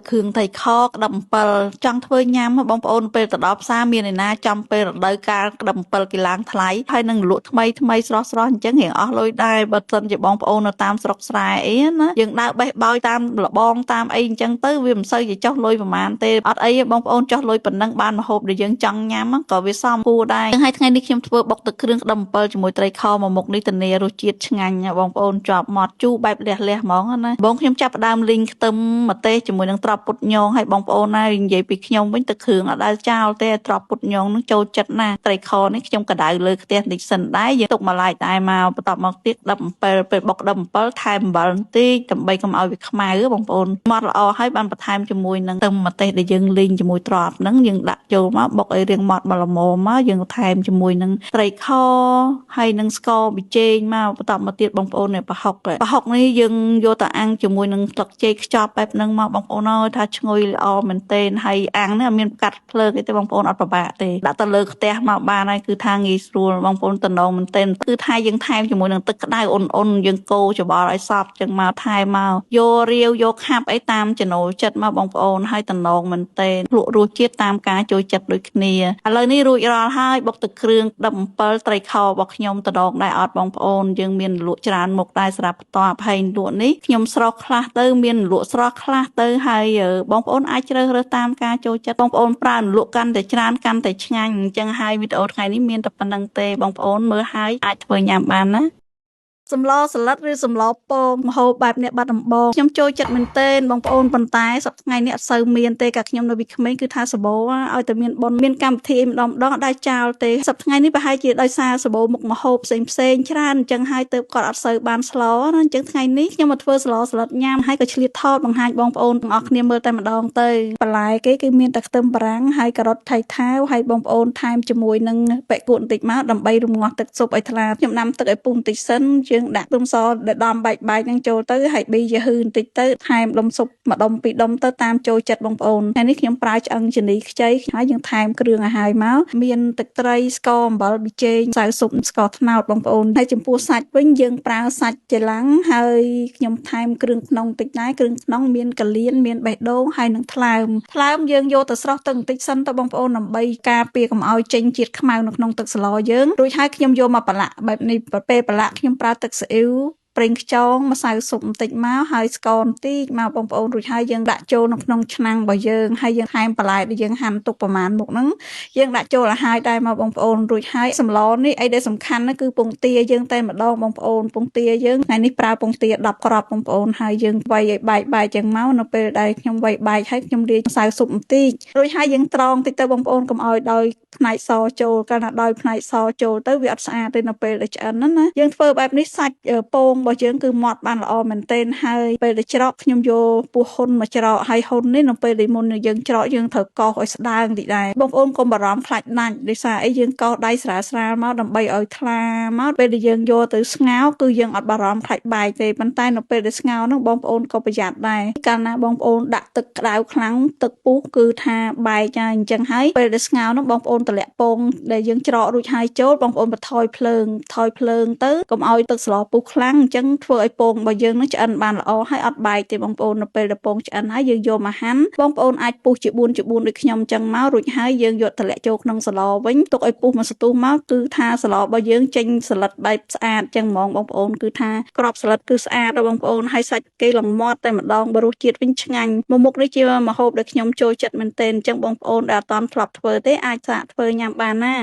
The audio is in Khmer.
គ្រឿងថៃខក្តាប់អំពិលចង់ធ្វើញ៉ាំបងប្អូនពេលទៅដល់ផ្សារមានឯណាចំពេលរដូវកាលក្តាប់អំពិលគេឡើងថ្លៃហើយនឹងលក់ថ្មីស្រស់អញ្ចឹងរៀងអស់លុយដែរបើមិនជាបងប្អូននៅតាមស្រុកស្រែអីណាយើងដើរបេះបោយតាមលបងតាមអីអញ្ចឹងទៅវាមិនសូវជាចុះលុយប្រហែលទេអត់អីទេបងប្អូនចុះលុយប៉ុណ្ណឹងបានម្ហូបដែលយើងចង់ញ៉ាំក៏វាសមគួរដែរហើយថ្ងៃនេះខ្ញុំធ្វើបុកទឹកគ្រឿងក្តាប់អំពិលជាមួយត្រីខមួយមុខនេះធានារសជាតិឆ្ងាញ់បងប្អូនជាប់មាត់ជូរបែបលះហ្មងណាបងខ្ញុំចាប់ផ្ដើមលីងខ្ទឹមម្ទេសជាមួយនឹងត្រប់ពុតញងឲ្យបងប្អូនណានិយាយពីខ្ញុំវិញទឹកគ្រឿងអត់ដែលចោលទេត្រប់ពុតញងនឹងចូលចិត្តណាត្រីខនេះខ្ញុំកដៅលើខ្ទះតិចសិនដែរយើងទុកមួយឡែកដែរមកបន្ទាប់មកទៀតក្តាប់អំពិលពេលបុកក្តាប់អំពិលថែមអំបិលបន្តិចដើម្បីកុំឲ្យវាខ្មៅបងប្អូនម៉ត់ល្អហើយបានបន្ថែមជាមួយនឹងខ្ទឹមម្ទេសដែលយើងលីងជាមួយត្រប់ហ្នឹងយើងដាក់ចូលមកបុកឲ្យរាងម៉ត់មកល្មមមកយើងថែមជាមួយនឹងត្រីខហើយនឹងស្ករប៊ីចេងមកបន្ទាប់មកទៀតបងប្អូននេះប្រហុកនេះយើងយកទៅអាំងជាមួយនឹងស្លឹកចេកខ្ចប់បែបហ្នឹងមកបងប្អូនអើយថាឈ្ងុយល្អមែនទែនហើយអាំងនេះអត់មានកាត់ភ្លើងអីទេបងប្អូនអត់ពិបាកទេដាក់ទៅលើខ្ទះមកបានហើយគឺថាងាយស្រួលបងប្អូនតំណងមែនទែនគឺថាយើងថែមជាមួយនឹងទឹកក្តៅអ៊ុនយើងកូរច្របល់ឲ្យសព្វចឹងមកថែមមកយករាវយកខាប់អីតាមចំណូលចិត្តមកបងប្អូនហើយតំណងមែនទែនភ្លក់រសជាតិតាមការចូលចិត្តដូចគ្នាឥឡូវនេះរួចរាល់ហើយបុកទឹកគ្រឿងដិបអំពិលត្រីខរបស់ខ្ញុំតំណងដែរអត់បងប្អូនយើងមានលក់ច្រើនមុខដែរសម្រាប់ផ្ទាប់ហើយលក់នេះខ្ញុំស្រោះខ្លះទៅមានលក់ស្រស់ខ្លះទៅហើយបងប្អូនអាចជ្រើសរើសតាមការចូលចិត្តបងប្អូនប្រើលក់កាន់តែច្រើនកាន់តែឆ្ងាញ់អញ្ចឹងហើយវីដេអូថ្ងៃនេះមានតែប៉ុណ្្នឹងទេបងប្អូនមើលហើយអាចធ្វើញ៉ាំបានណាសម្លស្លិតឬសម្លពងម្ហូបបែបនេះបាត់ដំបងខ្ញុំចូលចិត្តមែនទែនបងប្អូនប៉ុន្តែសប្តាហ៍ថ្ងៃនេះអត់សូវមានទេកាលខ្ញុំនៅពីក្មេងគឺថាសបោឲ្យតែមានប៉ុនមានកម្មវិធីម្ដងអត់ដែរចោលទេសប្តាហ៍ថ្ងៃនេះប្រហែលជាដោយសារសបោមុខម្ហូបផ្សេងច្រើនអញ្ចឹងហើយទើបគាត់អត់សូវបានស្លណាអញ្ចឹងថ្ងៃនេះខ្ញុំមកធ្វើស្លស្លិតញ៉ាំហើយក៏ឆ្លៀតថតបង្ហាញបងប្អូនទាំងអស់គ្នាមើលតែម្ដងទៅបន្លែគេគឺមានតែខ្ទឹមបារាំងហើយការ៉ុតថៃថាវហើយបងប្អូនថែមជាមួយនឹងបែកគក់បន្តិចមកដើម្បីរំងាស់ទឹកស៊ុបឲ្យថ្លាខ្ញុំដាំទឹកឲ្យពុះបន្តិចសិនយើងដាក់ខ្ទឹមសដែលដំបែកហ្នឹងចូលទៅហើយប៊ីយឺហឺបន្តិចទៅថែមដុំស៊ុបមួយដុំពីរដុំទៅតាមចូលចិត្តបងប្អូនថ្ងៃនេះខ្ញុំប្រើឆ្អឹងជំនីខ្ចីហើយយើងថែមគ្រឿងឲ្យហើយមកមានទឹកត្រីស្ករអំបិលប៊ីចេងម្សៅស៊ុបស្ករត្នោតបងប្អូនហើយចំពោះសាច់វិញយើងប្រើសាច់ច្រឡំងហើយខ្ញុំថែមគ្រឿងក្នុងបន្តិចដែរគ្រឿងក្នុងមានកលៀនមានបេះដូងហើយនឹងថ្លើមយើងយកទៅស្រោះទឹកបន្តិចសិនទៅបងប្អូនដើម្បីការពារកុំឲ្យចេញជាតិខ្មៅនៅក្នុងទឹកស្លយើងរួចហើយខ្ញុំយកមកប្រឡាក់បែបនេះពេលប្រឡាក់ខ្ញុំប្រើទឹកស៊ីអ៊ីវប្រេងខ្យងម្សៅស៊ុបបន្តិចមកហើយស្ករបន្តិចមកបងប្អូនរួចហើយយើងដាក់ចូលនៅក្នុងឆ្នាំងរបស់យើងហើយយើងថែមបន្លែដែលយើងហាន់ទុកប្រមាណមុខហ្នឹងយើងដាក់ចូលឲ្យហើយដែរមកបងប្អូនរួចហើយសម្លនេះអីដែលសំខាន់គឺពងទាយើងតែម្ដងបងប្អូនពងទាយើងថ្ងៃនេះប្រើពងទា10គ្រាប់បងប្អូនហើយយើងវាយឲ្យបែកចឹងមកនៅពេលដែលខ្ញុំវាយបែកហើយខ្ញុំលាយម្សៅស៊ុបបន្តិចរួចហើយយើងត្រងតិចទៅបងប្អូនកុំឲ្យដោយផ្នែកសចូលកាលណាដោយផ្នែកសចូលទៅវាអត់ស្អាតទេនៅពេលដែលឆ្អិនណាយើងធ្វើបែបនេះសាច់ពងរបស់យើងគឺម៉ត់បានល្អមែនទែនហើយពេលដែលច្រកខ្ញុំយកពោះហ៊ុនមកច្រកហើយហ៊ុននេះនៅពេលដែលមុនយើងច្រកយើងត្រូវកោសឲ្យស្ដើងតិចដែរបងប្អូនកុំបារម្ភខ្លាចដាច់ដោយសារអីយើងកោសដៃស្រាលមកដើម្បីឲ្យថ្លាមកពេលដែលយើងយកទៅស្ងោរគឺយើងអត់បារម្ភខ្លាចបែកទេប៉ុន្តែនៅពេលដែលស្ងោរហ្នឹងបងប្អូនក៏ប្រយ័ត្នដែរកាលណាបងប្អូនដាក់ទឹកក្តៅខ្លាំងទឹកពុះគឺថាបែកហើយអញ្ចឹងហើយពេលដែលស្ងោរហ្នឹងបងប្អូនតម្លាក់ពងដែលយើងច្រករួចហើយចូលបងប្អូនបន្ថយភ្លើងទៅកុំឲ្យទឹកស្លពុះខ្លាំងអញ្ចឹងធ្វើឲ្យពងរបស់យើងនឹងឆ្អិនបានល្អហើយអត់បែកទេបងប្អូននៅពេលដែលពងឆ្អិនហើយយើងយកមកហាន់បងប្អូនអាចពុះជា4ដូចខ្ញុំអញ្ចឹងមករួចហើយយើងយកតម្លាក់ចូលក្នុងស្លវិញទុកឲ្យពុះមួយសន្ទុះមកគឺថាស្លរបស់យើងចេញសន្លឹកបែបស្អាតអញ្ចឹងហ្មងបងប្អូនគឺថាក្របសន្លឹកគឺស្អាតបងប្អូនហើយសាច់គេលងមាត់តែម្ដងបើរសជាតិវិញឆ្ងាញ់មុខនេះជាម្ហូបដែលខ្ញុំចូលចិត្តមែនទែនអញ្ចឹងបងប្អូនដែលអត់ទាន់ធ្លាប់ធ្វើទេអាចសាកធ្វើញ៉ាំបានណា